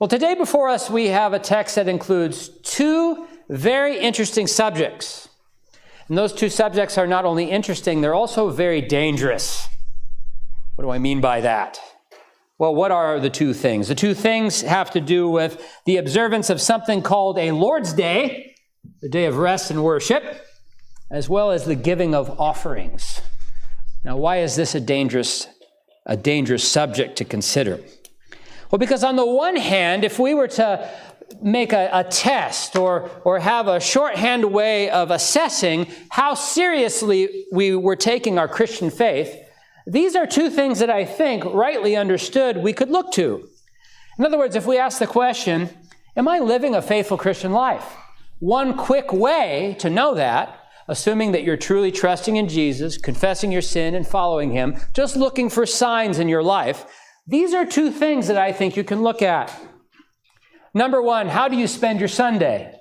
Well, today before us we have a text that includes two very interesting subjects. And those two subjects are not only interesting, they're also very dangerous. What do I mean by that? Well, what are the two things? The two things have to do with the observance of something called a Lord's Day, the day of rest and worship, as well as the giving of offerings. Now, why is this a dangerous subject to consider? Well, because on the one hand, if we were to make a test or have a shorthand way of assessing how seriously we were taking our Christian faith, these are two things that I think, rightly understood, we could look to. In other words, if we ask the question, am I living a faithful Christian life? One quick way to know that, assuming that you're truly trusting in Jesus, confessing your sin and following him, just looking for signs in your life, these are two things that I think you can look at. Number one, how do you spend your Sunday?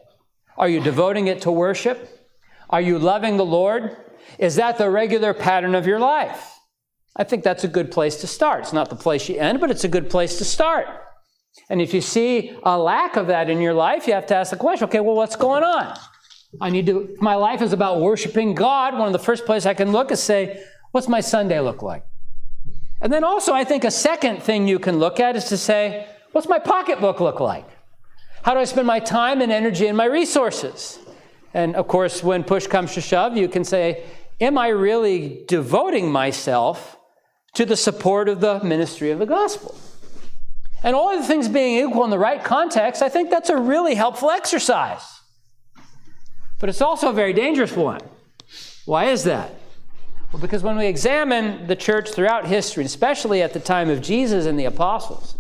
Are you devoting it to worship? Are you loving the Lord? Is that the regular pattern of your life? I think that's a good place to start. It's not the place you end, but it's a good place to start. And if you see a lack of that in your life, you have to ask the question, okay, well, what's going on? My life is about worshiping God. One of the first places I can look is say, what's my Sunday look like? And then also, I think a second thing you can look at is to say, what's my pocketbook look like? How do I spend my time and energy and my resources? And of course, when push comes to shove, you can say, am I really devoting myself to the support of the ministry of the gospel? And all of the things being equal in the right context, I think that's a really helpful exercise. But it's also a very dangerous one. Why is that? Well, because when we examine the church throughout history, especially at the time of Jesus and the apostles,